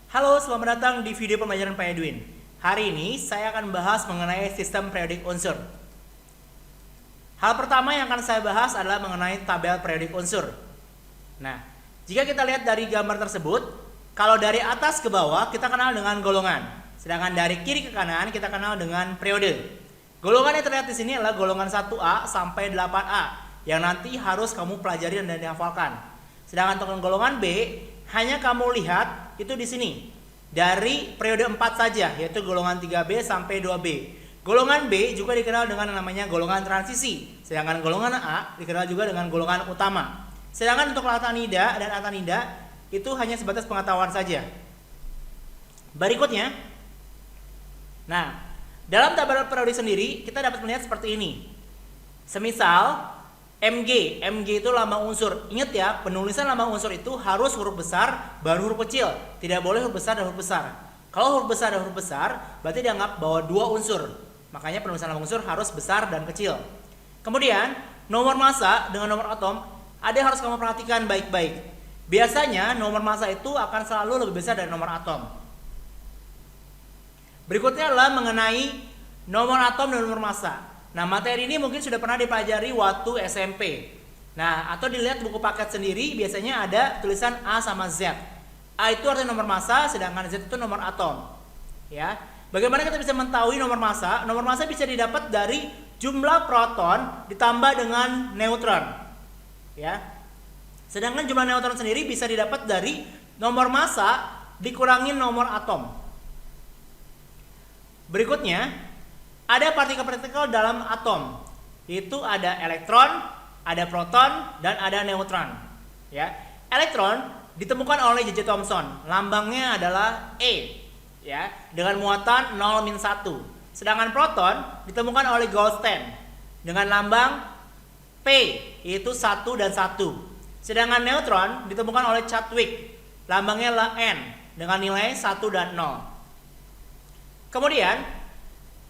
Halo, selamat datang di video pembelajaran Pak Edwin. Hari ini saya akan membahas mengenai sistem periodik unsur. Hal pertama yang akan saya bahas adalah mengenai tabel periodik unsur. Nah, jika kita lihat dari gambar tersebut, kalau dari atas ke bawah kita kenal dengan golongan, sedangkan dari kiri ke kanan kita kenal dengan periode. Golongan yang terlihat di sini adalah golongan 1A sampai 8A yang nanti harus kamu pelajari dan dihafalkan. Sedangkan untuk golongan B hanya kamu lihat itu di sini dari periode 4 saja, yaitu golongan 3B sampai 2B. Golongan B juga dikenal dengan namanya golongan transisi, sedangkan golongan A dikenal juga dengan golongan utama. Sedangkan untuk latanida dan atanida itu hanya sebatas pengetahuan saja. Berikutnya, nah, dalam tabel periodik sendiri kita dapat melihat seperti ini. Semisal Mg itu lambang unsur. Ingat ya, penulisan lambang unsur itu harus huruf besar baru huruf kecil. Tidak boleh huruf besar dan huruf besar. Kalau huruf besar dan huruf besar, berarti dianggap bahwa dua unsur. Makanya penulisan lambang unsur harus besar dan kecil. Kemudian, nomor massa dengan nomor atom, ada yang harus kamu perhatikan baik-baik. Biasanya nomor massa itu akan selalu lebih besar dari nomor atom. Berikutnya adalah mengenai nomor atom dan nomor massa. Nah, materi ini mungkin sudah pernah dipelajari waktu SMP. Nah, atau dilihat buku paket sendiri, biasanya ada tulisan A sama Z. A itu artinya nomor massa, sedangkan Z itu nomor atom. Ya. Bagaimana kita bisa mengetahui nomor massa? Nomor massa bisa didapat dari jumlah proton ditambah dengan neutron. Ya. Sedangkan jumlah neutron sendiri bisa didapat dari nomor massa dikurangi nomor atom. Berikutnya, ada partikel-partikel dalam atom. Itu ada elektron, ada proton, dan ada neutron. Ya. Elektron ditemukan oleh J.J. Thomson. Lambangnya adalah E, ya, dengan muatan 0-1. Sedangkan proton ditemukan oleh Goldstein dengan lambang P, yaitu 1 dan 1. Sedangkan neutron ditemukan oleh Chadwick. Lambangnya adalah N dengan nilai 1 dan 0. Kemudian,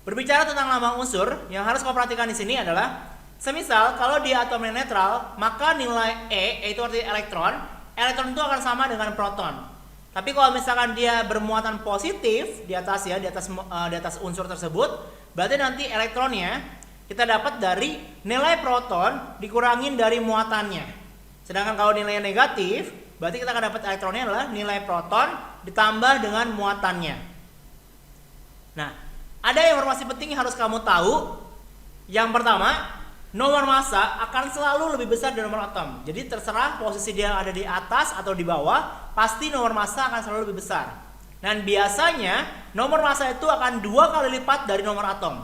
berbicara tentang lambang unsur, yang harus kau perhatikan di sini adalah, semisal kalau dia atomnya netral, maka nilai E, yaitu artinya elektron itu akan sama dengan proton. Tapi kalau misalkan dia bermuatan positif di atas ya, di atas unsur tersebut, berarti nanti elektronnya kita dapat dari nilai proton dikurangin dari muatannya. Sedangkan kalau nilainya negatif, berarti kita akan dapat elektronnya adalah nilai proton ditambah dengan muatannya. Nah, ada informasi penting yang harus kamu tahu. Yang pertama, nomor massa akan selalu lebih besar dari nomor atom. Jadi terserah posisi dia ada di atas atau di bawah, pasti nomor massa akan selalu lebih besar. Dan biasanya nomor massa itu akan 2 kali lipat dari nomor atom.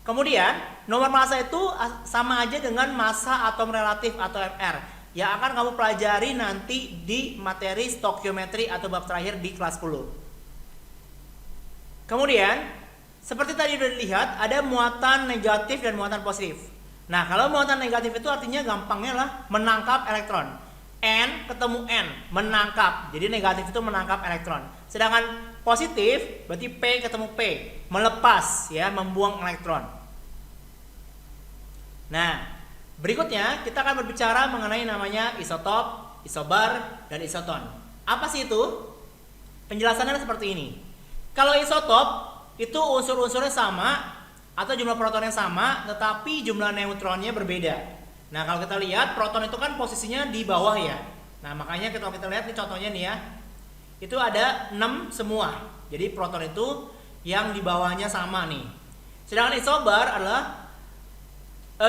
Kemudian, nomor massa itu sama aja dengan massa atom relatif atau MR yang akan kamu pelajari nanti di materi stokiometri atau bab terakhir di kelas 10. Kemudian, seperti tadi sudah dilihat, ada muatan negatif dan muatan positif. Nah, kalau muatan negatif itu artinya gampangnya adalah menangkap elektron. N ketemu N, menangkap. Jadi negatif itu menangkap elektron. Sedangkan positif berarti P ketemu P, melepas ya, membuang elektron. Nah, berikutnya kita akan berbicara mengenai namanya isotop, isobar, dan isoton. Apa sih itu? Penjelasannya seperti ini. Kalau isotop itu unsur-unsurnya sama atau jumlah protonnya sama, tetapi jumlah neutronnya berbeda. Nah, kalau kita lihat proton itu kan posisinya di bawah ya. Nah, makanya kalau kita lihat nih contohnya nih ya, itu ada 6 semua. Jadi proton itu yang di bawahnya sama nih. Sedangkan isobar adalah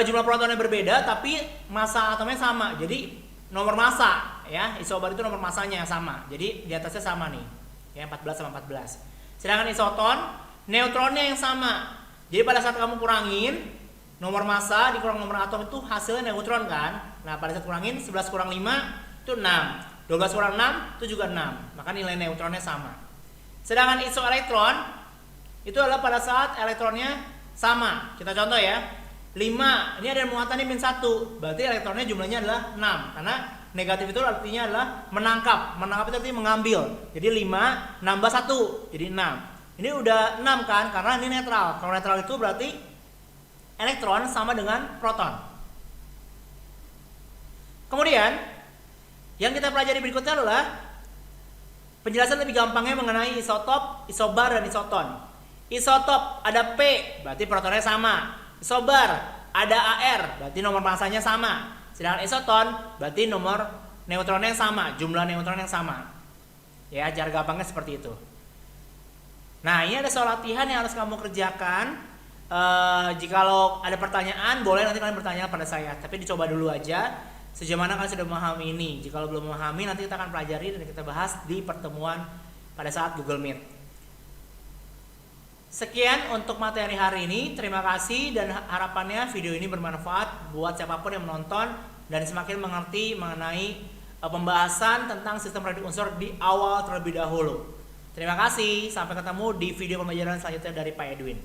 jumlah protonnya berbeda tapi massa atomnya sama. Jadi nomor massa ya, isobar itu nomor massanya yang sama. Jadi di atasnya sama nih. Ya, 14 sama 14. Sedangkan isoton neutronnya yang sama. Jadi pada saat kamu kurangin nomor massa dikurang nomor atom itu hasilnya neutron kan. Nah, pada saat kurangin 11 kurang 5 itu 6. 12 kurang 6 itu juga 6. Maka nilai neutronnya sama. Sedangkan isoelektron itu adalah pada saat elektronnya sama. Kita contoh ya. 5, ini ada muatannya -1. Berarti elektronnya jumlahnya adalah 6. Karena negatif itu artinya adalah menangkap. Menangkap itu artinya mengambil. Jadi 5 nambah 1 jadi 6. Ini udah 6 kan, karena ini netral. Kalau netral itu berarti elektron sama dengan proton. Kemudian, yang kita pelajari berikutnya adalah Penjelasan lebih gampangnya mengenai isotop, isobar, dan isoton. Isotop ada P, berarti protonnya sama. Isobar ada AR, berarti nomor masanya sama. Sedangkan isoton berarti nomor neutronnya yang sama, jumlah neutron yang sama. Ya, cara gampangnya seperti itu. Nah, ini ada soal latihan yang harus kamu kerjakan. Jikalau ada pertanyaan, boleh nanti kalian bertanya pada saya. Tapi dicoba dulu aja. Sejauh mana kalian sudah memahami ini. Jikalau belum memahami, nanti kita akan pelajari dan kita bahas di pertemuan pada saat Google Meet. Sekian untuk materi hari ini. Terima kasih dan harapannya video ini bermanfaat buat siapapun yang menonton dan semakin mengerti mengenai pembahasan tentang sistem periode unsur di awal terlebih dahulu. Terima kasih, sampai ketemu di video pembelajaran selanjutnya dari Pak Edwin.